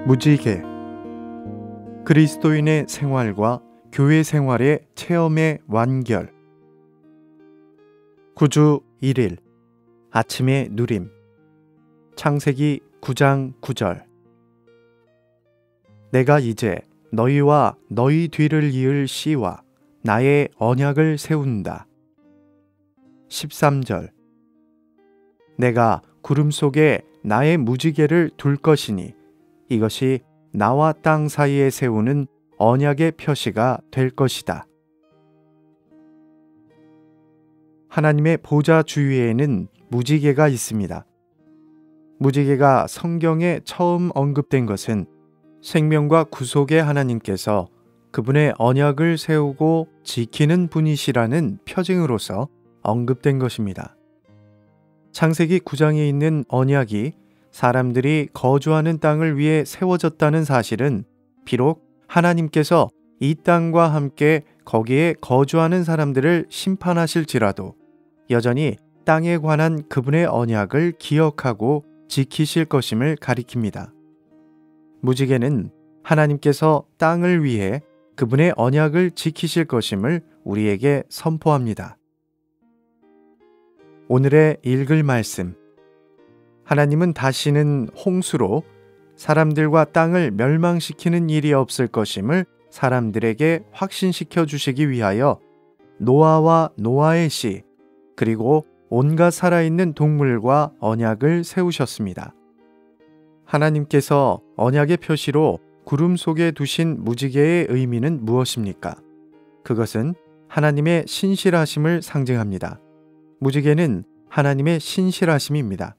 무지개. 그리스도인의 생활과 교회 생활의 체험의 완결. 9주 1일 아침의 누림. 창세기 9장 9절. 내가 이제 너희와 너희 뒤를 이을 씨와 나의 언약을 세운다. 13절. 내가 구름 속에 나의 무지개를 둘 것이니 이것이 나와 땅 사이에 세우는 언약의 표시가 될 것이다. 하나님의 보좌 주위에는 무지개가 있습니다. 무지개가 성경에 처음 언급된 것은 생명과 구속의 하나님께서 그분의 언약을 세우고 지키는 분이시라는 표징으로서 언급된 것입니다. 창세기 9장에 있는 언약이 사람들이 거주하는 땅을 위해 세워졌다는 사실은 비록 하나님께서 이 땅과 함께 거기에 거주하는 사람들을 심판하실지라도 여전히 땅에 관한 그분의 언약을 기억하고 지키실 것임을 가리킵니다. 무지개는 하나님께서 땅을 위해 그분의 언약을 지키실 것임을 우리에게 선포합니다. 오늘의 읽을 말씀. 하나님은 다시는 홍수로 사람들과 땅을 멸망시키는 일이 없을 것임을 사람들에게 확신시켜 주시기 위하여 노아와 노아의 씨, 그리고 온갖 살아있는 동물과 언약을 세우셨습니다. 하나님께서 언약의 표시로 구름 속에 두신 무지개의 의미는 무엇입니까? 그것은 하나님의 신실하심을 상징합니다. 무지개는 하나님의 신실하심입니다.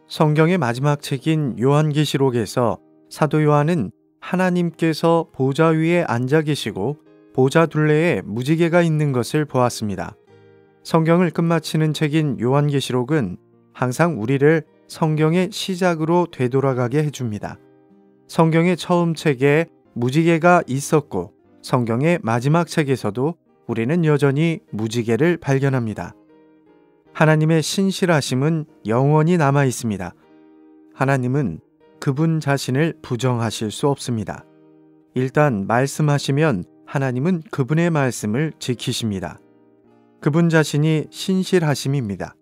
성경의 마지막 책인 요한계시록에서 사도 요한은 하나님께서 보좌 위에 앉아 계시고 보좌 둘레에 무지개가 있는 것을 보았습니다. 성경을 끝마치는 책인 요한계시록은 항상 우리를 성경의 시작으로 되돌아가게 해줍니다. 성경의 처음 책에 무지개가 있었고 성경의 마지막 책에서도 우리는 여전히 무지개를 발견합니다. 하나님의 신실하심은 영원히 남아 있습니다. 하나님은 그분 자신을 부정하실 수 없습니다. 일단 말씀하시면 하나님은 그분의 말씀을 지키십니다. 그분 자신이 신실하심입니다.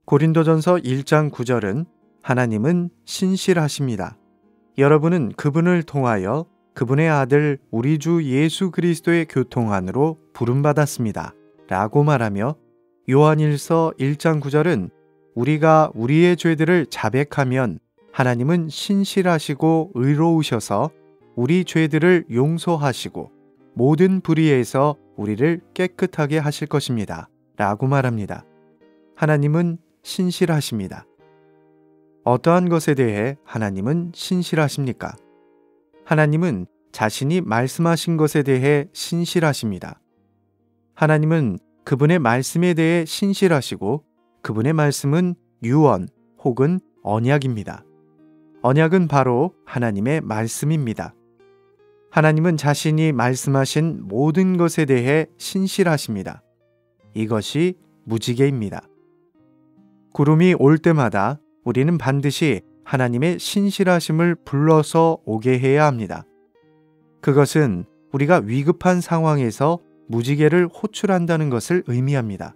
고린도전서 1장 9절은 하나님은 신실하십니다. 여러분은 그분을 통하여 그분의 아들 우리 주 예수 그리스도의 교통 안으로 부름받았습니다. 라고 말하며 요한일서 1장 9절은 우리가 우리의 죄들을 자백하면 하나님은 신실하시고 의로우셔서 우리 죄들을 용서하시고 모든 불의에서 우리를 깨끗하게 하실 것입니다. 라고 말합니다. 하나님은 신실하십니다. 어떠한 것에 대해 하나님은 신실하십니까? 하나님은 자신이 말씀하신 것에 대해 신실하십니다. 하나님은 그분의 말씀에 대해 신실하시고 그분의 말씀은 유언 혹은 언약입니다. 언약은 바로 하나님의 말씀입니다. 하나님은 자신이 말씀하신 모든 것에 대해 신실하십니다. 이것이 무지개입니다. 구름이 올 때마다 우리는 반드시 하나님의 신실하심을 불러서 오게 해야 합니다. 그것은 우리가 위급한 상황에서 무지개를 호출한다는 것을 의미합니다.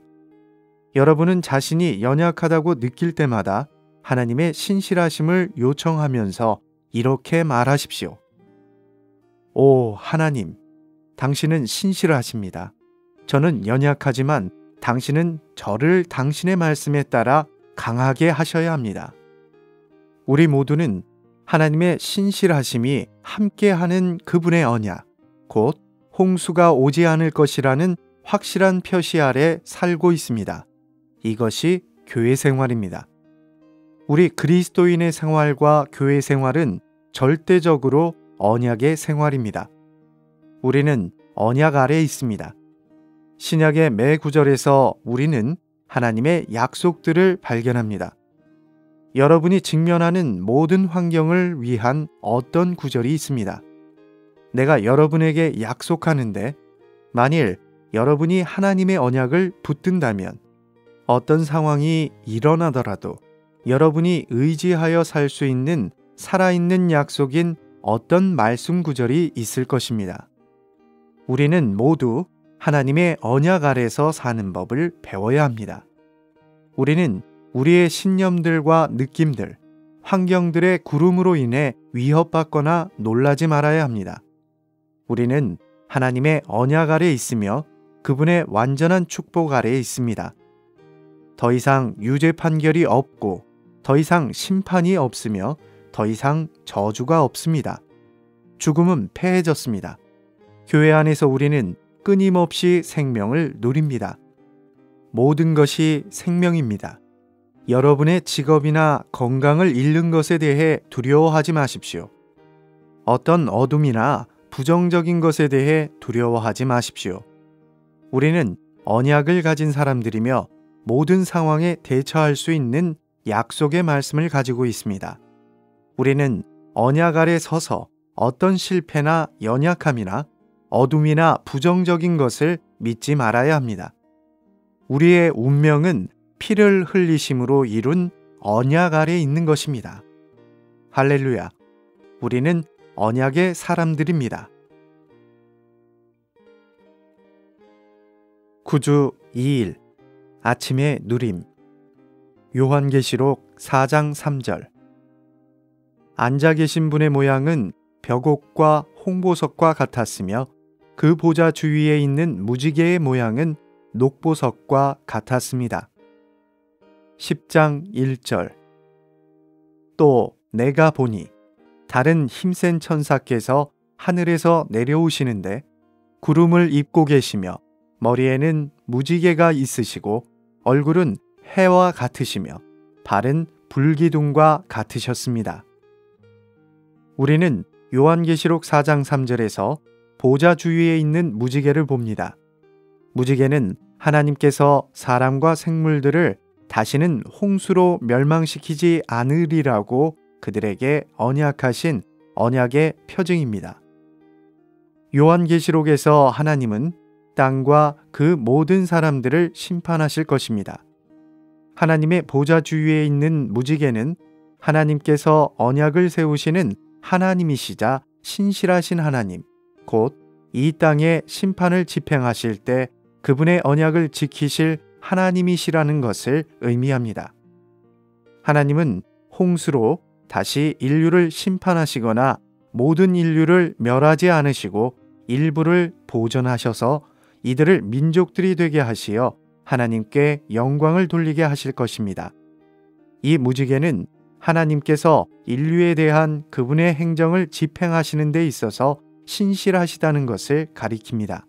여러분은 자신이 연약하다고 느낄 때마다 하나님의 신실하심을 요청하면서 이렇게 말하십시오. 오 하나님, 당신은 신실하십니다. 저는 연약하지만 당신은 저를 당신의 말씀에 따라 강하게 하셔야 합니다. 우리 모두는 하나님의 신실하심이 함께하는 그분의 언약, 곧 홍수가 오지 않을 것이라는 확실한 표시 아래 살고 있습니다. 이것이 교회 생활입니다. 우리 그리스도인의 생활과 교회 생활은 절대적으로 언약의 생활입니다. 우리는 언약 아래에 있습니다. 신약의 매 구절에서 우리는 하나님의 약속들을 발견합니다. 여러분이 직면하는 모든 환경을 위한 어떤 구절이 있습니다. 내가 여러분에게 약속하는데 만일 여러분이 하나님의 언약을 붙든다면 어떤 상황이 일어나더라도 여러분이 의지하여 살 수 있는 살아있는 약속인 어떤 말씀 구절이 있을 것입니다. 우리는 모두 하나님의 언약 아래서 사는 법을 배워야 합니다. 우리는 우리의 신념들과 느낌들, 환경들의 구름으로 인해 위협받거나 놀라지 말아야 합니다. 우리는 하나님의 언약 아래 있으며 그분의 완전한 축복 아래에 있습니다. 더 이상 유죄 판결이 없고 더 이상 심판이 없으며 더 이상 저주가 없습니다. 죽음은 패해졌습니다. 교회 안에서 우리는 끊임없이 생명을 누립니다. 모든 것이 생명입니다. 여러분의 직업이나 건강을 잃는 것에 대해 두려워하지 마십시오. 어떤 어둠이나 부정적인 것에 대해 두려워하지 마십시오. 우리는 언약을 가진 사람들이며 모든 상황에 대처할 수 있는 약속의 말씀을 가지고 있습니다. 우리는 언약 아래 서서 어떤 실패나 연약함이나 어둠이나 부정적인 것을 믿지 말아야 합니다. 우리의 운명은 피를 흘리심으로 이룬 언약 아래 있는 것입니다. 할렐루야! 우리는 언약의 사람들입니다. 구주 2일 아침의 누림. 요한계시록 4장 3절. 앉아 계신 분의 모양은 벽옥과 홍보석과 같았으며 그 보좌 주위에 있는 무지개의 모양은 녹보석과 같았습니다. 10장 1절. 또 내가 보니 다른 힘센 천사께서 하늘에서 내려오시는데 구름을 입고 계시며 머리에는 무지개가 있으시고 얼굴은 해와 같으시며 발은 불기둥과 같으셨습니다. 우리는 요한계시록 4장 3절에서 보좌 주위에 있는 무지개를 봅니다. 무지개는 하나님께서 사람과 생물들을 다시는 홍수로 멸망시키지 않으리라고 그들에게 언약하신 언약의 표징입니다. 요한계시록에서 하나님은 땅과 그 모든 사람들을 심판하실 것입니다. 하나님의 보좌 주위에 있는 무지개는 하나님께서 언약을 세우시는 하나님이시자 신실하신 하나님, 곧 이 땅에 심판을 집행하실 때 그분의 언약을 지키실 하나님이시라는 것을 의미합니다. 하나님은 홍수로 다시 인류를 심판하시거나 모든 인류를 멸하지 않으시고 일부를 보존하셔서 이들을 민족들이 되게 하시어 하나님께 영광을 돌리게 하실 것입니다. 이 무지개는 하나님께서 인류에 대한 그분의 행정을 집행하시는 데 있어서 신실하시다는 것을 가리킵니다.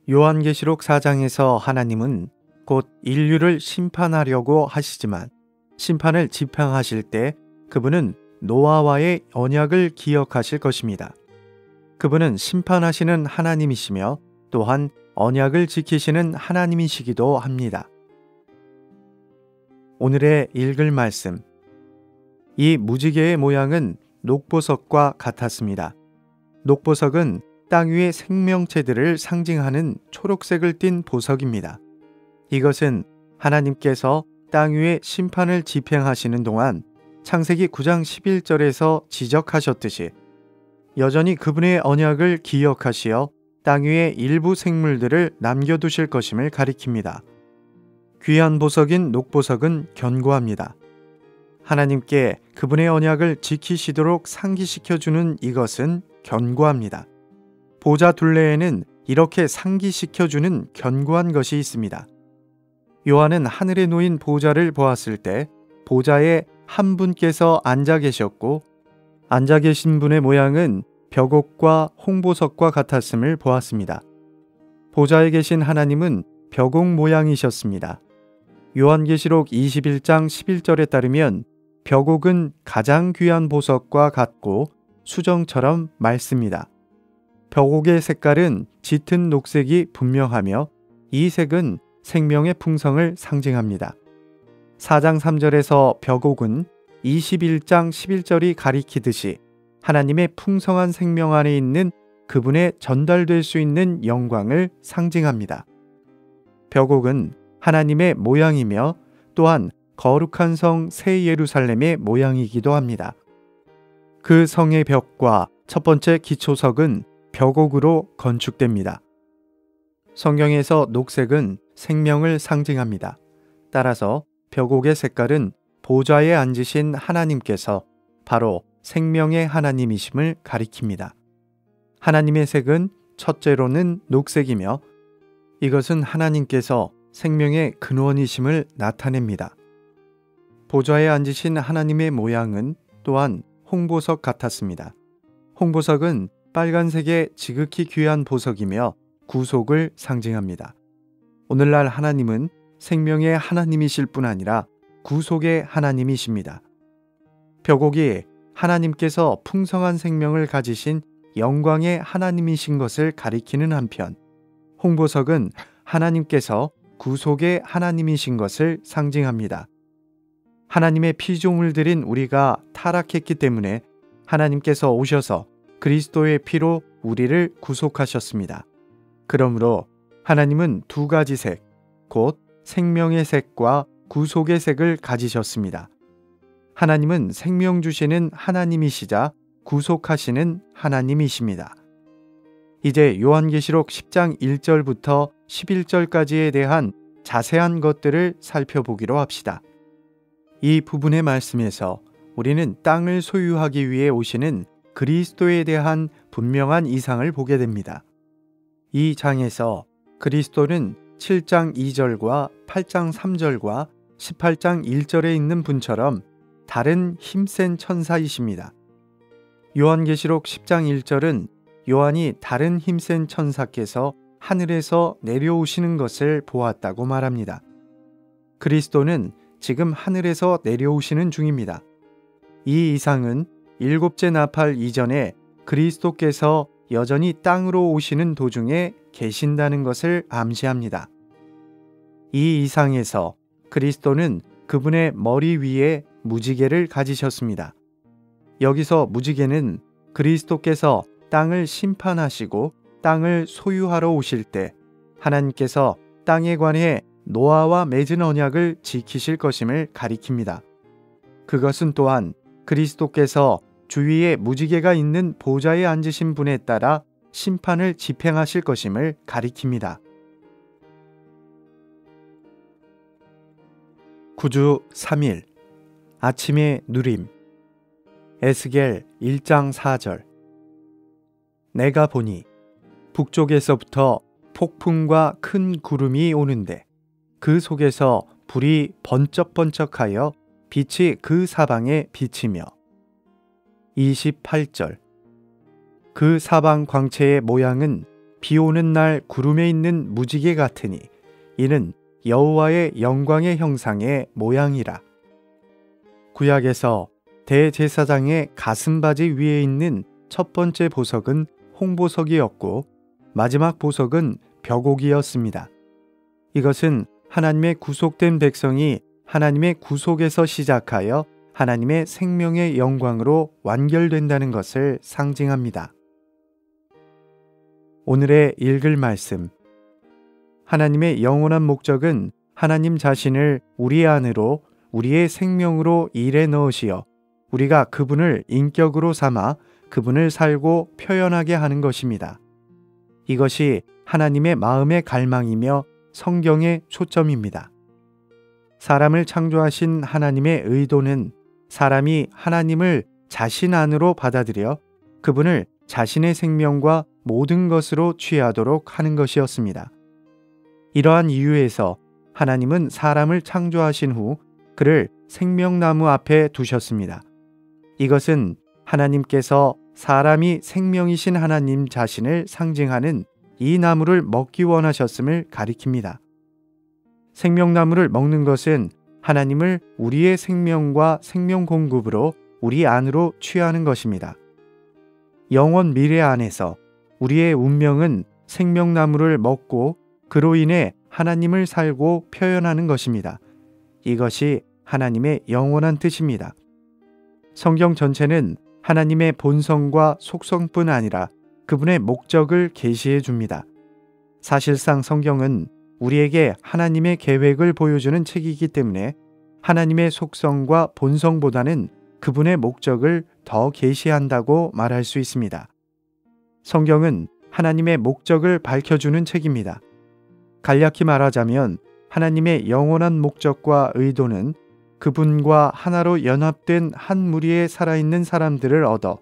요한계시록 4장에서 하나님은 곧 인류를 심판하려고 하시지만 심판을 집행하실 때 그분은 노아와의 언약을 기억하실 것입니다. 그분은 심판하시는 하나님이시며 또한 언약을 지키시는 하나님이시기도 합니다. 오늘의 읽을 말씀. 이 무지개의 모양은 녹보석과 같았습니다. 녹보석은 땅 위의 생명체들을 상징하는 초록색을 띤 보석입니다. 이것은 하나님께서 땅 위에 심판을 집행하시는 동안 창세기 9장 11절에서 지적하셨듯이 여전히 그분의 언약을 기억하시어 땅 위의 일부 생물들을 남겨두실 것임을 가리킵니다. 귀한 보석인 녹보석은 견고합니다. 하나님께 그분의 언약을 지키시도록 상기시켜주는 이것은 견고합니다. 보좌 둘레에는 이렇게 상기시켜주는 견고한 것이 있습니다. 요한은 하늘에 놓인 보좌를 보았을 때 보좌에 한 분께서 앉아 계셨고 앉아 계신 분의 모양은 벽옥과 홍보석과 같았음을 보았습니다. 보좌에 계신 하나님은 벽옥 모양이셨습니다. 요한계시록 21장 11절에 따르면 벽옥은 가장 귀한 보석과 같고 수정처럼 맑습니다. 벽옥의 색깔은 짙은 녹색이 분명하며 이 색은 생명의 풍성을 상징합니다. 4장 3절에서 벽옥은 21장 11절이 가리키듯이 하나님의 풍성한 생명 안에 있는 그분의 전달될 수 있는 영광을 상징합니다. 벽옥은 하나님의 모양이며 또한 거룩한 성 새 예루살렘의 모양이기도 합니다. 그 성의 벽과 첫 번째 기초석은 벽옥으로 건축됩니다. 성경에서 녹색은 생명을 상징합니다. 따라서 벽옥의 색깔은 보좌에 앉으신 하나님께서 바로 생명의 하나님이심을 가리킵니다. 하나님의 색은 첫째로는 녹색이며 이것은 하나님께서 생명의 근원이심을 나타냅니다. 보좌에 앉으신 하나님의 모양은 또한 홍보석 같았습니다. 홍보석은 빨간색의 지극히 귀한 보석이며 구속을 상징합니다. 오늘날 하나님은 생명의 하나님이실 뿐 아니라 구속의 하나님이십니다. 벽옥이 하나님께서 풍성한 생명을 가지신 영광의 하나님이신 것을 가리키는 한편, 홍보석은 하나님께서 구속의 하나님이신 것을 상징합니다. 하나님의 피조물 들인 우리가 타락했기 때문에 하나님께서 오셔서 그리스도의 피로 우리를 구속하셨습니다. 그러므로 하나님은 두 가지 색, 곧 생명의 색과 구속의 색을 가지셨습니다. 하나님은 생명 주시는 하나님이시자 구속하시는 하나님이십니다. 이제 요한계시록 10장 1절부터 11절까지에 대한 자세한 것들을 살펴보기로 합시다. 이 부분의 말씀에서 우리는 땅을 소유하기 위해 오시는 그리스도에 대한 분명한 이상을 보게 됩니다. 이 장에서 그리스도는 7장 2절과 8장 3절과 18장 1절에 있는 분처럼 다른 힘센 천사이십니다. 요한계시록 10장 1절은 요한이 다른 힘센 천사께서 하늘에서 내려오시는 것을 보았다고 말합니다. 그리스도는 지금 하늘에서 내려오시는 중입니다. 이 이상은 일곱째 나팔 이전에 그리스도께서 여전히 땅으로 오시는 도중에 계신다는 것을 암시합니다. 이 이상에서 그리스도는 그분의 머리 위에 무지개를 가지셨습니다. 여기서 무지개는 그리스도께서 땅을 심판하시고 땅을 소유하러 오실 때 하나님께서 땅에 관해 노아와 맺은 언약을 지키실 것임을 가리킵니다. 그것은 또한 그리스도께서 주위에 무지개가 있는 보좌에 앉으신 분에 따라 심판을 집행하실 것임을 가리킵니다. 구주 3일 아침의 누림. 에스겔 1장 4절. 내가 보니 북쪽에서부터 폭풍과 큰 구름이 오는데 그 속에서 불이 번쩍번쩍하여 빛이 그 사방에 비치며. 28절. 그 사방 광채의 모양은 비 오는 날 구름에 있는 무지개 같으니 이는 여호와의 영광의 형상의 모양이라. 구약에서 대제사장의 가슴바지 위에 있는 첫 번째 보석은 홍보석이었고 마지막 보석은 벽옥이었습니다. 이것은 하나님의 구속된 백성이 하나님의 구속에서 시작하여 하나님의 생명의 영광으로 완결된다는 것을 상징합니다. 오늘의 읽을 말씀. 하나님의 영원한 목적은 하나님 자신을 우리 안으로 우리의 생명으로 일에 넣으시어 우리가 그분을 인격으로 삼아 그분을 살고 표현하게 하는 것입니다. 이것이 하나님의 마음의 갈망이며 성경의 초점입니다. 사람을 창조하신 하나님의 의도는 사람이 하나님을 자신 안으로 받아들여 그분을 자신의 생명과 모든 것으로 취하도록 하는 것이었습니다. 이러한 이유에서 하나님은 사람을 창조하신 후 그를 생명나무 앞에 두셨습니다. 이것은 하나님께서 사람이 생명이신 하나님 자신을 상징하는 이 나무를 먹기 원하셨음을 가리킵니다. 생명나무를 먹는 것은 하나님을 우리의 생명과 생명 공급으로 우리 안으로 취하는 것입니다. 영원 미래 안에서 우리의 운명은 생명나무를 먹고 그로 인해 하나님을 살고 표현하는 것입니다. 이것이 하나님의 영원한 뜻입니다. 성경 전체는 하나님의 본성과 속성뿐 아니라 그분의 목적을 계시해 줍니다. 사실상 성경은 우리에게 하나님의 계획을 보여주는 책이기 때문에 하나님의 속성과 본성보다는 그분의 목적을 더 계시한다고 말할 수 있습니다. 성경은 하나님의 목적을 밝혀주는 책입니다. 간략히 말하자면 하나님의 영원한 목적과 의도는 그분과 하나로 연합된 한 무리의 살아있는 사람들을 얻어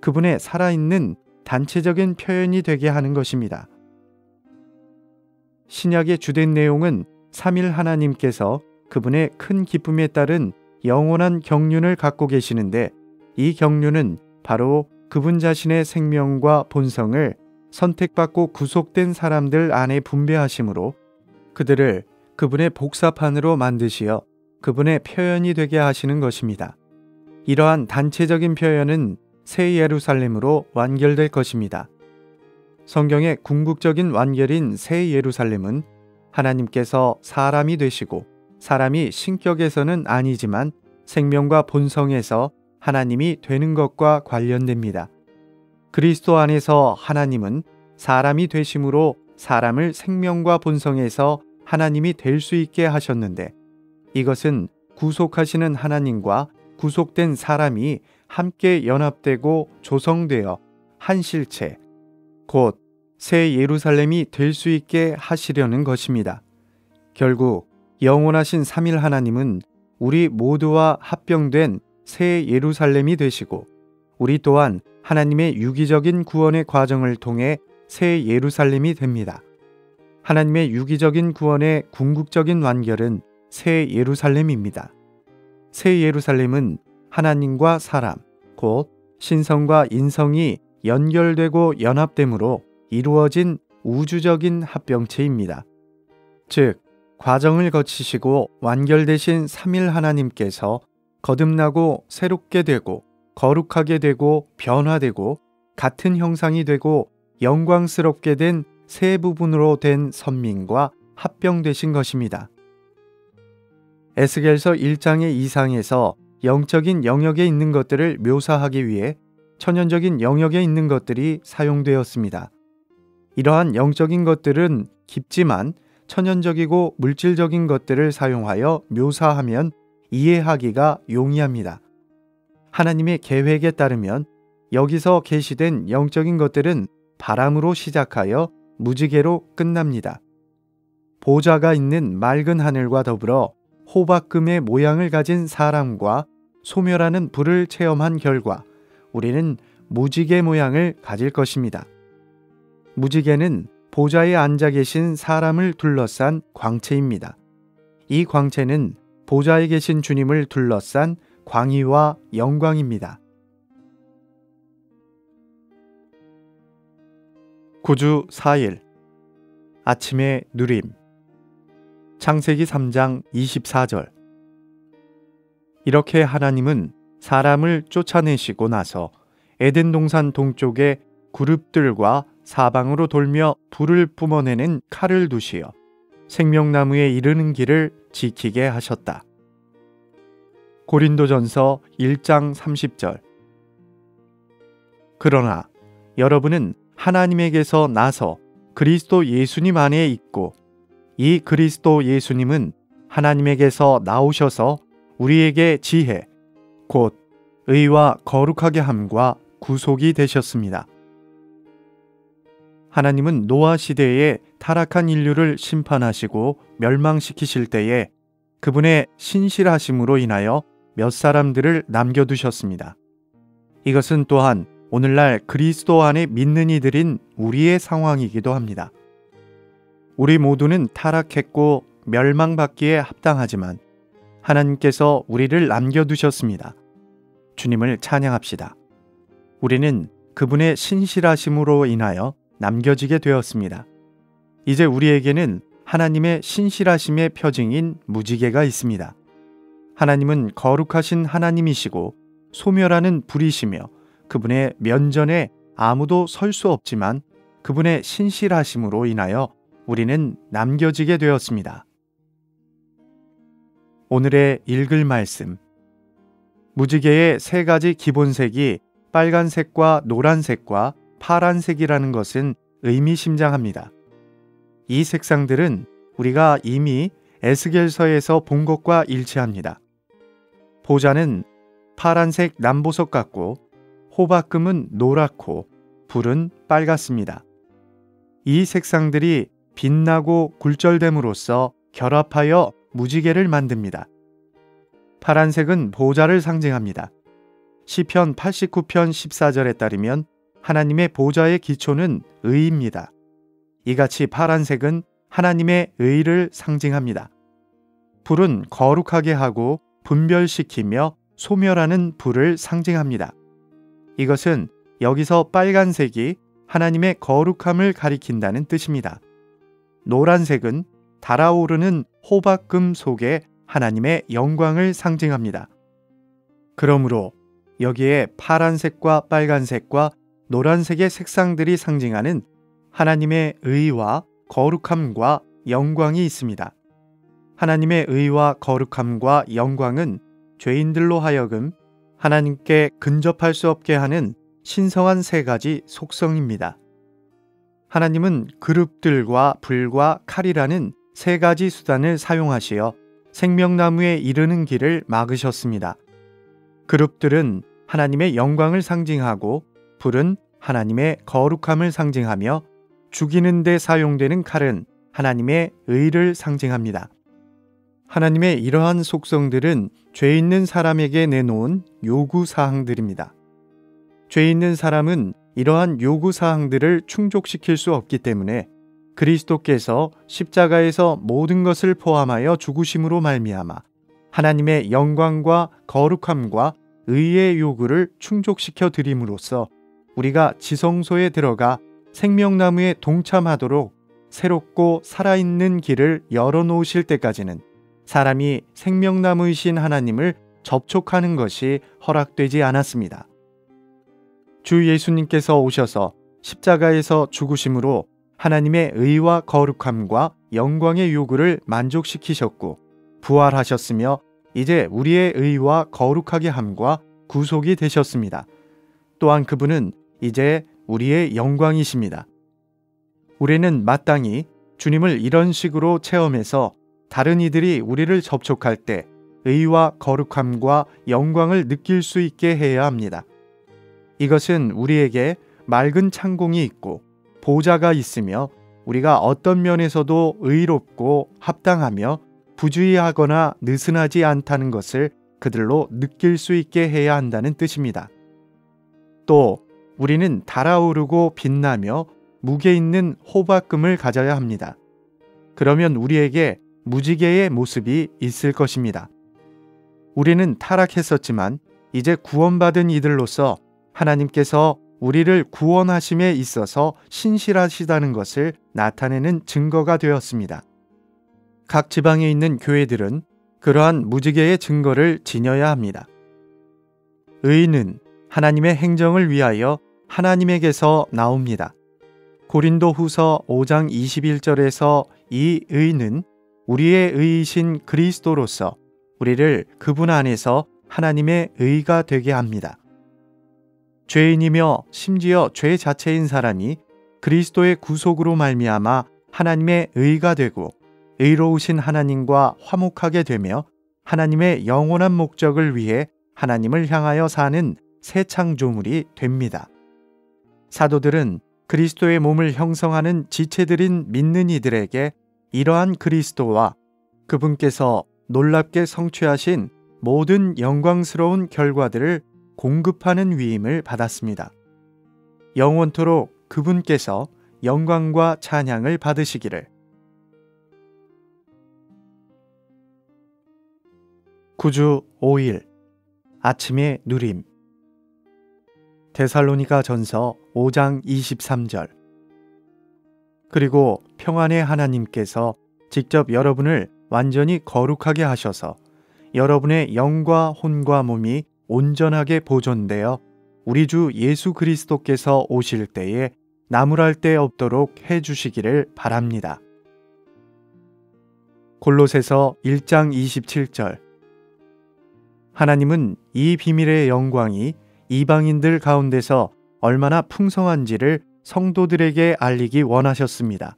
그분의 살아있는 단체적인 표현이 되게 하는 것입니다. 신약의 주된 내용은 삼일 하나님께서 그분의 큰 기쁨에 따른 영원한 경륜을 갖고 계시는데, 이 경륜은 바로 그분 자신의 생명과 본성을 선택받고 구속된 사람들 안에 분배하심으로 그들을 그분의 복사판으로 만드시어 그분의 표현이 되게 하시는 것입니다. 이러한 단체적인 표현은 새 예루살렘으로 완결될 것입니다. 성경의 궁극적인 완결인 새 예루살렘은 하나님께서 사람이 되시고 사람이 신격에서는 아니지만 생명과 본성에서 하나님이 되는 것과 관련됩니다. 그리스도 안에서 하나님은 사람이 되심으로 사람을 생명과 본성에서 하나님이 될 수 있게 하셨는데, 이것은 구속하시는 하나님과 구속된 사람이 함께 연합되고 조성되어 한 실체, 곧 새 예루살렘이 될 수 있게 하시려는 것입니다. 결국 영원하신 삼일 하나님은 우리 모두와 합병된 새 예루살렘이 되시고, 우리 또한 하나님의 유기적인 구원의 과정을 통해 새 예루살렘이 됩니다. 하나님의 유기적인 구원의 궁극적인 완결은 새 예루살렘입니다. 새 예루살렘은 하나님과 사람, 곧 신성과 인성이 연결되고 연합됨으로 이루어진 우주적인 합병체입니다. 즉, 과정을 거치시고 완결되신 삼일 하나님께서 거듭나고 새롭게 되고 거룩하게 되고 변화되고 같은 형상이 되고 영광스럽게 된 세 부분으로 된 선민과 합병되신 것입니다. 에스겔서 1장의 이상에서 영적인 영역에 있는 것들을 묘사하기 위해 천연적인 영역에 있는 것들이 사용되었습니다. 이러한 영적인 것들은 깊지만 천연적이고 물질적인 것들을 사용하여 묘사하면 이해하기가 용이합니다. 하나님의 계획에 따르면 여기서 계시된 영적인 것들은 바람으로 시작하여 무지개로 끝납니다. 보좌가 있는 맑은 하늘과 더불어 호박금의 모양을 가진 사람과 소멸하는 불을 체험한 결과 우리는 무지개 모양을 가질 것입니다. 무지개는 보좌에 앉아 계신 사람을 둘러싼 광채입니다. 이 광채는 보좌에 계신 주님을 둘러싼 광의와 영광입니다. 구주 4일 아침의 누림. 창세기 3장 24절. 이렇게 하나님은 사람을 쫓아내시고 나서 에덴 동산 동쪽에 그룹들과 사방으로 돌며 불을 뿜어내는 칼을 두시어 생명나무에 이르는 길을 지키게 하셨다. 고린도전서 1장 30절. 그러나 여러분은 하나님에게서 나서 그리스도 예수님 안에 있고 이 그리스도 예수님은 하나님에게서 나오셔서 우리에게 지혜, 곧 의와 거룩하게 함과 구속이 되셨습니다. 하나님은 노아 시대에 타락한 인류를 심판하시고 멸망시키실 때에 그분의 신실하심으로 인하여 몇 사람들을 남겨두셨습니다. 이것은 또한 오늘날 그리스도 안에 믿는 이들인 우리의 상황이기도 합니다. 우리 모두는 타락했고 멸망받기에 합당하지만 하나님께서 우리를 남겨두셨습니다. 주님을 찬양합시다. 우리는 그분의 신실하심으로 인하여 남겨지게 되었습니다. 이제 우리에게는 하나님의 신실하심의 표징인 무지개가 있습니다. 하나님은 거룩하신 하나님이시고 소멸하는 불이시며 그분의 면전에 아무도 설 수 없지만 그분의 신실하심으로 인하여 우리는 남겨지게 되었습니다. 오늘의 읽을 말씀. 무지개의 세 가지 기본색이 빨간색과 노란색과 파란색이라는 것은 의미심장합니다. 이 색상들은 우리가 이미 에스겔서에서 본 것과 일치합니다. 보좌는 파란색 남보석 같고 호박금은 노랗고 불은 빨갛습니다. 이 색상들이 빛나고 굴절됨으로써 결합하여 무지개를 만듭니다. 파란색은 보좌를 상징합니다. 시편 89편 14절에 따르면 하나님의 보좌의 기초는 의입니다. 이같이 파란색은 하나님의 의를 상징합니다. 불은 거룩하게 하고 분별시키며 소멸하는 불을 상징합니다. 이것은 여기서 빨간색이 하나님의 거룩함을 가리킨다는 뜻입니다. 노란색은 달아오르는 호박금 속에 하나님의 영광을 상징합니다. 그러므로 여기에 파란색과 빨간색과 노란색의 색상들이 상징하는 하나님의 의와 거룩함과 영광이 있습니다. 하나님의 의와 거룩함과 영광은 죄인들로 하여금 하나님께 근접할 수 없게 하는 신성한 세 가지 속성입니다. 하나님은 그룹들과 불과 칼이라는 세 가지 수단을 사용하시어 생명나무에 이르는 길을 막으셨습니다. 그룹들은 하나님의 영광을 상징하고 불은 하나님의 거룩함을 상징하며 죽이는 데 사용되는 칼은 하나님의 의를 상징합니다. 하나님의 이러한 속성들은 죄 있는 사람에게 내놓은 요구사항들입니다. 죄 있는 사람은 이러한 요구사항들을 충족시킬 수 없기 때문에 그리스도께서 십자가에서 모든 것을 포함하여 죽으심으로 말미암아 하나님의 영광과 거룩함과 의의 요구를 충족시켜 드림으로써 우리가 지성소에 들어가 생명나무에 동참하도록 새롭고 살아있는 길을 열어놓으실 때까지는 사람이 생명나무이신 하나님을 접촉하는 것이 허락되지 않았습니다. 주 예수님께서 오셔서 십자가에서 죽으심으로 하나님의 의와 거룩함과 영광의 요구를 만족시키셨고 부활하셨으며 이제 우리의 의와 거룩하게 함과 구속이 되셨습니다. 또한 그분은 이제 우리의 영광이십니다. 우리는 마땅히 주님을 이런 식으로 체험해서 다른 이들이 우리를 접촉할 때 의와 거룩함과 영광을 느낄 수 있게 해야 합니다. 이것은 우리에게 맑은 창공이 있고 보좌가 있으며 우리가 어떤 면에서도 의롭고 합당하며 부주의하거나 느슨하지 않다는 것을 그들로 느낄 수 있게 해야 한다는 뜻입니다. 또 우리는 달아오르고 빛나며 무게 있는 호박금을 가져야 합니다. 그러면 우리에게 무지개의 모습이 있을 것입니다. 우리는 타락했었지만 이제 구원받은 이들로서 하나님께서 우리를 구원하심에 있어서 신실하시다는 것을 나타내는 증거가 되었습니다. 각 지방에 있는 교회들은 그러한 무지개의 증거를 지녀야 합니다. 의는 하나님의 행정을 위하여 하나님에게서 나옵니다. 고린도 후서 5장 21절에서 이 의는 우리의 의이신 그리스도로서 우리를 그분 안에서 하나님의 의가 되게 합니다. 죄인이며 심지어 죄 자체인 사람이 그리스도의 구속으로 말미암아 하나님의 의가 되고 의로우신 하나님과 화목하게 되며 하나님의 영원한 목적을 위해 하나님을 향하여 사는 새 창조물이 됩니다. 사도들은 그리스도의 몸을 형성하는 지체들인 믿는 이들에게 이러한 그리스도와 그분께서 놀랍게 성취하신 모든 영광스러운 결과들을 공급하는 위임을 받았습니다. 영원토록 그분께서 영광과 찬양을 받으시기를. 구주 5일 아침의 누림. 데살로니가 전서 5장 23절. 그리고 평안의 하나님께서 직접 여러분을 완전히 거룩하게 하셔서 여러분의 영과 혼과 몸이 온전하게 보존되어 우리 주 예수 그리스도께서 오실 때에 나무랄 데 없도록 해주시기를 바랍니다. 골로새서 1장 27절. 하나님은 이 비밀의 영광이 이방인들 가운데서 얼마나 풍성한지를 성도들에게 알리기 원하셨습니다.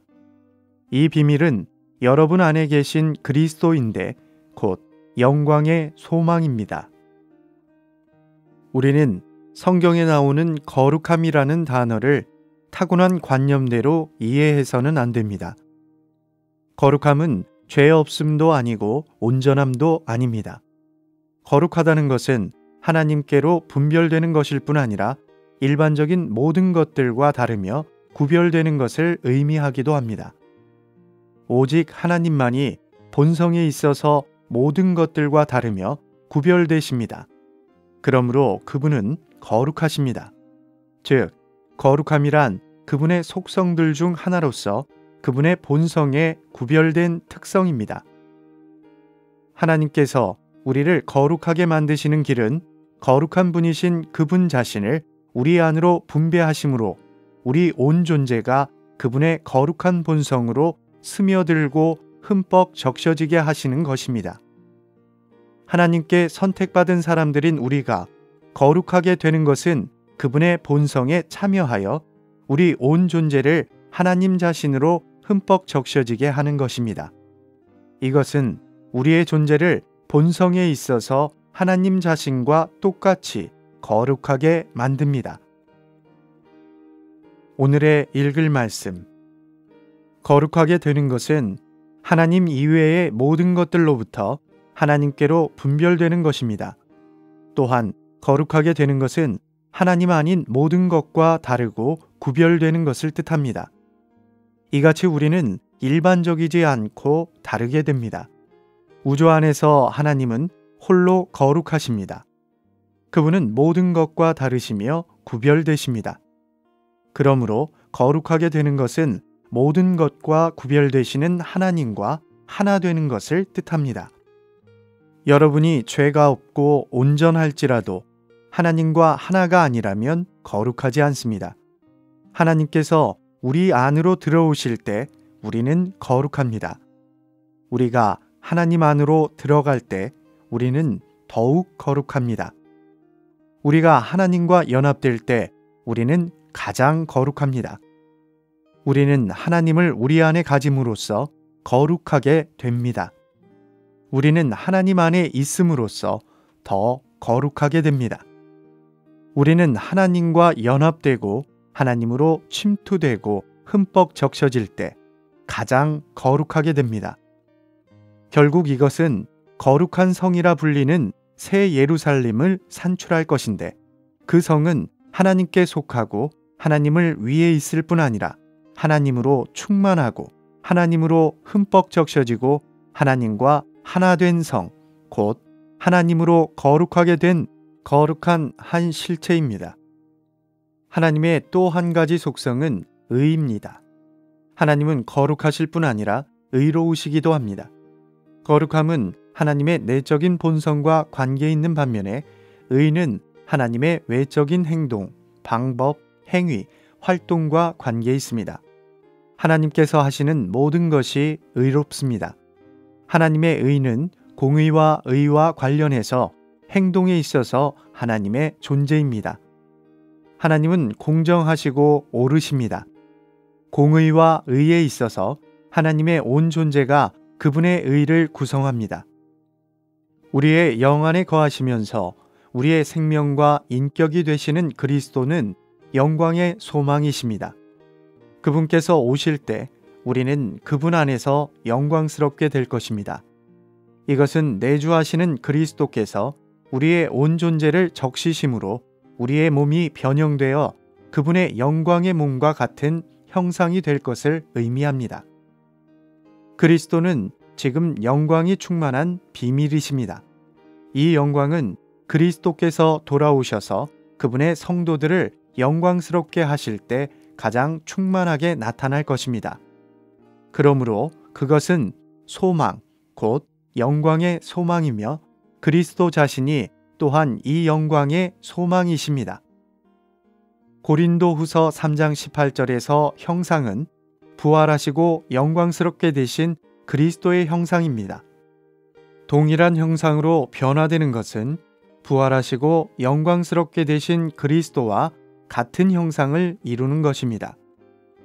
이 비밀은 여러분 안에 계신 그리스도인데 곧 영광의 소망입니다. 우리는 성경에 나오는 거룩함이라는 단어를 타고난 관념대로 이해해서는 안 됩니다. 거룩함은 죄 없음도 아니고 온전함도 아닙니다. 거룩하다는 것은 하나님께로 분별되는 것일 뿐 아니라 일반적인 모든 것들과 다르며 구별되는 것을 의미하기도 합니다. 오직 하나님만이 본성에 있어서 모든 것들과 다르며 구별되십니다. 그러므로 그분은 거룩하십니다. 즉, 거룩함이란 그분의 속성들 중 하나로서 그분의 본성에 구별된 특성입니다. 하나님께서 우리를 거룩하게 만드시는 길은 거룩한 분이신 그분 자신을 우리 안으로 분배하심으로 우리 온 존재가 그분의 거룩한 본성으로 스며들고 흠뻑 적셔지게 하시는 것입니다. 하나님께 선택받은 사람들인 우리가 거룩하게 되는 것은 그분의 본성에 참여하여 우리 온 존재를 하나님 자신으로 흠뻑 적셔지게 하는 것입니다. 이것은 우리의 존재를 본성에 있어서 하나님 자신과 똑같이 거룩하게 만듭니다. 오늘의 읽을 말씀. 거룩하게 되는 것은 하나님 이외의 모든 것들로부터 하나님께로 분별되는 것입니다. 또한 거룩하게 되는 것은 하나님 아닌 모든 것과 다르고 구별되는 것을 뜻합니다. 이같이 우리는 일반적이지 않고 다르게 됩니다. 우주 안에서 하나님은 홀로 거룩하십니다. 그분은 모든 것과 다르시며 구별되십니다. 그러므로 거룩하게 되는 것은 모든 것과 구별되시는 하나님과 하나 되는 것을 뜻합니다. 여러분이 죄가 없고 온전할지라도 하나님과 하나가 아니라면 거룩하지 않습니다. 하나님께서 우리 안으로 들어오실 때 우리는 거룩합니다. 우리가 하나님 안으로 들어갈 때 우리는 더욱 거룩합니다. 우리가 하나님과 연합될 때 우리는 가장 거룩합니다. 우리는 하나님을 우리 안에 가짐으로써 거룩하게 됩니다. 우리는 하나님 안에 있음으로써 더 거룩하게 됩니다. 우리는 하나님과 연합되고 하나님으로 침투되고 흠뻑 적셔질 때 가장 거룩하게 됩니다. 결국 이것은 거룩한 성이라 불리는 새 예루살렘을 산출할 것인데 그 성은 하나님께 속하고 하나님을 위에 있을 뿐 아니라 하나님으로 충만하고 하나님으로 흠뻑 적셔지고 하나님과 하나 된 성, 곧 하나님으로 거룩하게 된 거룩한 한 실체입니다. 하나님의 또 한 가지 속성은 의입니다. 하나님은 거룩하실 뿐 아니라 의로우시기도 합니다. 거룩함은 하나님의 내적인 본성과 관계 있는 반면에 의는 하나님의 외적인 행동, 방법, 행위, 활동과 관계 있습니다. 하나님께서 하시는 모든 것이 의롭습니다. 하나님의 의는 공의와 의와 관련해서 행동에 있어서 하나님의 존재입니다. 하나님은 공정하시고 옳으십니다. 공의와 의에 있어서 하나님의 온 존재가 그분의 의를 구성합니다. 우리의 영 안에 거하시면서 우리의 생명과 인격이 되시는 그리스도는 영광의 소망이십니다. 그분께서 오실 때 우리는 그분 안에서 영광스럽게 될 것입니다. 이것은 내주하시는 그리스도께서 우리의 온 존재를 적시심으로 우리의 몸이 변형되어 그분의 영광의 몸과 같은 형상이 될 것을 의미합니다. 그리스도는 지금 영광이 충만한 비밀이십니다. 이 영광은 그리스도께서 돌아오셔서 그분의 성도들을 영광스럽게 하실 때 가장 충만하게 나타날 것입니다. 그러므로 그것은 소망, 곧 영광의 소망이며 그리스도 자신이 또한 이 영광의 소망이십니다. 고린도후서 3장 18절에서 형상은 부활하시고 영광스럽게 되신 그리스도의 형상입니다. 동일한 형상으로 변화되는 것은 부활하시고 영광스럽게 되신 그리스도와 같은 형상을 이루는 것입니다.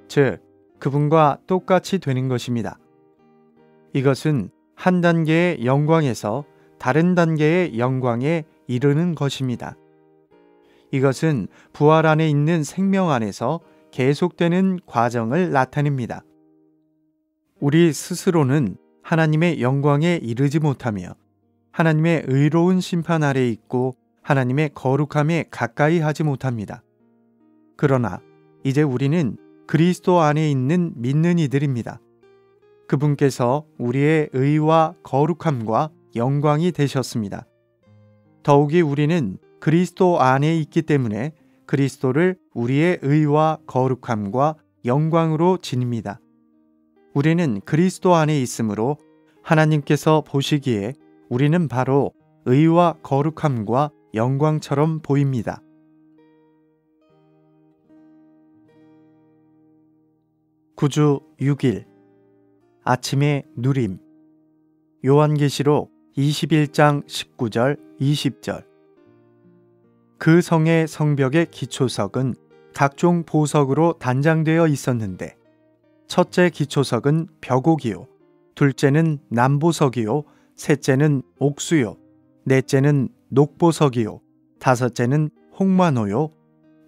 즉, 그분과 똑같이 되는 것입니다. 이것은 한 단계의 영광에서 다른 단계의 영광에 이르는 것입니다. 이것은 부활 안에 있는 생명 안에서 계속되는 과정을 나타냅니다. 우리 스스로는 하나님의 영광에 이르지 못하며 하나님의 의로운 심판 아래 있고 하나님의 거룩함에 가까이 하지 못합니다. 그러나 이제 우리는 그리스도 안에 있는 믿는 이들입니다. 그분께서 우리의 의와 거룩함과 영광이 되셨습니다. 더욱이 우리는 그리스도 안에 있기 때문에 그리스도를 우리의 의와 거룩함과 영광으로 지닙니다. 우리는 그리스도 안에 있으므로 하나님께서 보시기에 우리는 바로 의와 거룩함과 영광처럼 보입니다. 구주 6일 아침의 누림. 요한계시록 21장 19절 20절. 그 성의 성벽의 기초석은 각종 보석으로 단장되어 있었는데 첫째 기초석은 벽옥이요, 둘째는 남보석이요, 셋째는 옥수요, 넷째는 녹보석이요, 다섯째는 홍마노요,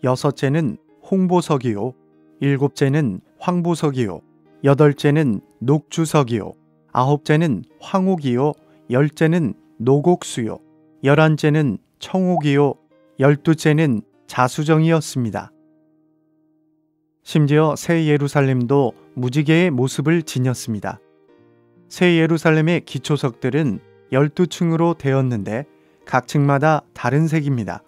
여섯째는 홍보석이요, 일곱째는 황보석이요, 여덟째는 녹주석이요, 아홉째는 황옥이요, 열째는 녹옥수요, 열한째는 청옥이요, 열두째는 자수정이었습니다. 심지어 새 예루살렘도 무지개의 모습을 지녔습니다. 새 예루살렘의 기초석들은 12층으로 되었는데 각 층마다 다른 색입니다.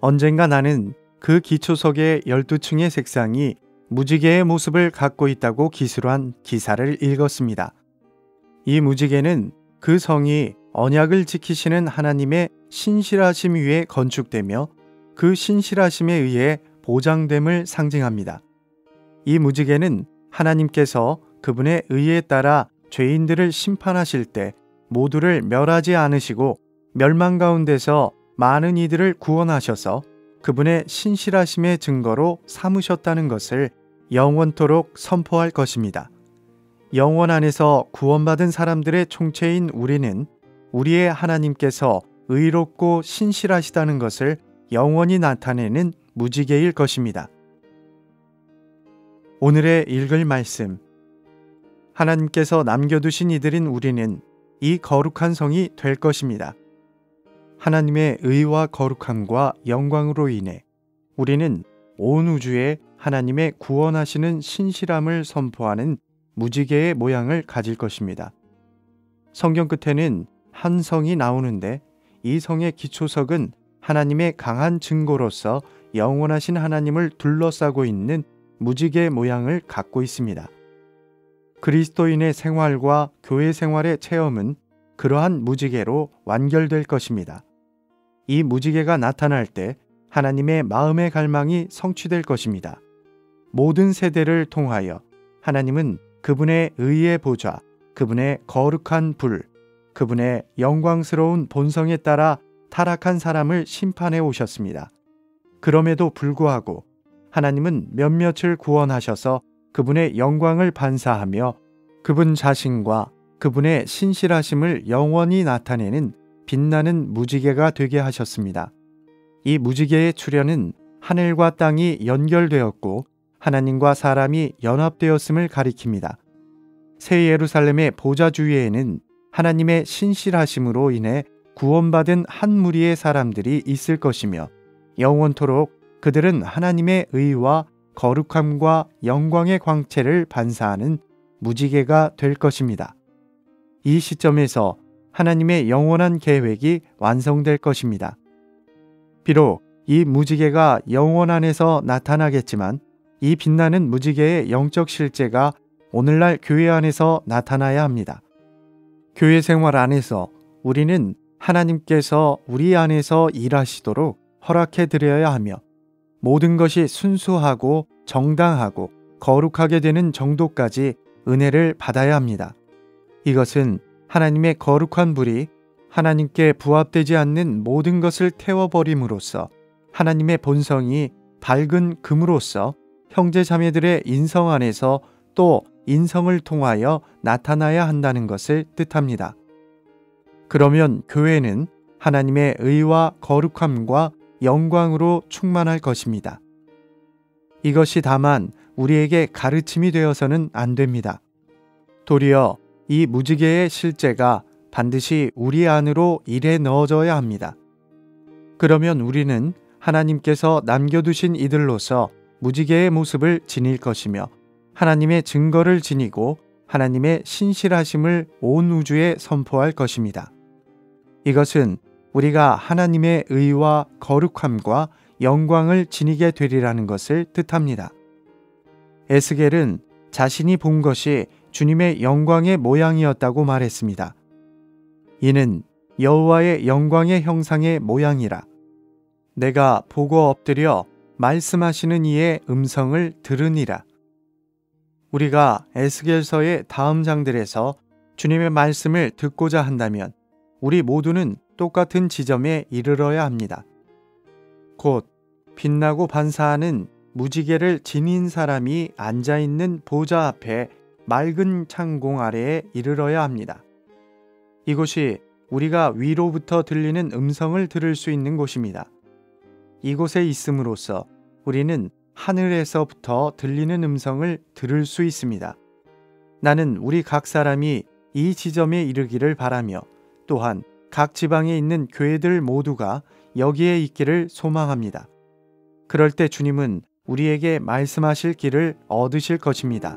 언젠가 나는 그 기초석의 12층의 색상이 무지개의 모습을 갖고 있다고 기술한 기사를 읽었습니다. 이 무지개는 그 성이 언약을 지키시는 하나님의 신실하심 위에 건축되며 그 신실하심에 의해 보장됨을 상징합니다. 이 무지개는 하나님께서 그분의 의에 따라 죄인들을 심판하실 때 모두를 멸하지 않으시고 멸망 가운데서 많은 이들을 구원하셔서 그분의 신실하심의 증거로 삼으셨다는 것을 영원토록 선포할 것입니다. 영원 안에서 구원받은 사람들의 총체인 우리는 우리의 하나님께서 의롭고 신실하시다는 것을 영원히 나타내는 무지개일 것입니다. 오늘의 읽을 말씀. 하나님께서 남겨두신 이들인 우리는 이 거룩한 성이 될 것입니다. 하나님의 의와 거룩함과 영광으로 인해 우리는 온 우주에 하나님의 구원하시는 신실함을 선포하는 무지개의 모양을 가질 것입니다. 성경 끝에는 한 성이 나오는데 이 성의 기초석은 하나님의 강한 증거로서 영원하신 하나님을 둘러싸고 있는 무지개 모양을 갖고 있습니다. 그리스도인의 생활과 교회 생활의 체험은 그러한 무지개로 완결될 것입니다. 이 무지개가 나타날 때 하나님의 마음의 갈망이 성취될 것입니다. 모든 세대를 통하여 하나님은 그분의 의의 보좌, 그분의 거룩한 불, 그분의 영광스러운 본성에 따라 타락한 사람을 심판해 오셨습니다. 그럼에도 불구하고 하나님은 몇몇을 구원하셔서 그분의 영광을 반사하며 그분 자신과 그분의 신실하심을 영원히 나타내는 빛나는 무지개가 되게 하셨습니다. 이 무지개의 출현은 하늘과 땅이 연결되었고 하나님과 사람이 연합되었음을 가리킵니다. 새 예루살렘의 보좌 주위에는 하나님의 신실하심으로 인해 구원받은 한 무리의 사람들이 있을 것이며 영원토록 그들은 하나님의 의와 거룩함과 영광의 광채를 반사하는 무지개가 될 것입니다. 이 시점에서 하나님의 영원한 계획이 완성될 것입니다. 비록 이 무지개가 영원 안에서 나타나겠지만 이 빛나는 무지개의 영적 실제가 오늘날 교회 안에서 나타나야 합니다. 교회 생활 안에서 우리는 하나님께서 우리 안에서 일하시도록 허락해 드려야 하며 모든 것이 순수하고 정당하고 거룩하게 되는 정도까지 은혜를 받아야 합니다. 이것은 하나님의 거룩한 불이 하나님께 부합되지 않는 모든 것을 태워버림으로써 하나님의 본성이 밝은 금으로써 형제 자매들의 인성 안에서 또 인성을 통하여 나타나야 한다는 것을 뜻합니다. 그러면 교회는 하나님의 의와 거룩함과 영광으로 충만할 것입니다. 이것이 다만 우리에게 가르침이 되어서는 안 됩니다. 도리어 이 무지개의 실제가 반드시 우리 안으로 일에 넣어져야 합니다. 그러면 우리는 하나님께서 남겨두신 이들로서 무지개의 모습을 지닐 것이며 하나님의 증거를 지니고 하나님의 신실하심을 온 우주에 선포할 것입니다. 이것은 우리가 하나님의 의와 거룩함과 영광을 지니게 되리라는 것을 뜻합니다. 에스겔은 자신이 본 것이 주님의 영광의 모양이었다고 말했습니다. 이는 여호와의 영광의 형상의 모양이라. 내가 보고 엎드려 말씀하시는 이의 음성을 들으니라. 우리가 에스겔서의 다음 장들에서 주님의 말씀을 듣고자 한다면 우리 모두는 똑같은 지점에 이르러야 합니다. 곧 빛나고 반사하는 무지개를 지닌 사람이 앉아있는 보좌 앞에 맑은 창공 아래에 이르러야 합니다. 이곳이 우리가 위로부터 들리는 음성을 들을 수 있는 곳입니다. 이곳에 있음으로써 우리는 하늘에서부터 들리는 음성을 들을 수 있습니다. 나는 우리 각 사람이 이 지점에 이르기를 바라며 또한 각 지방에 있는 교회들 모두가 여기에 있기를 소망합니다. 그럴 때 주님은 우리에게 말씀하실 길을 얻으실 것입니다.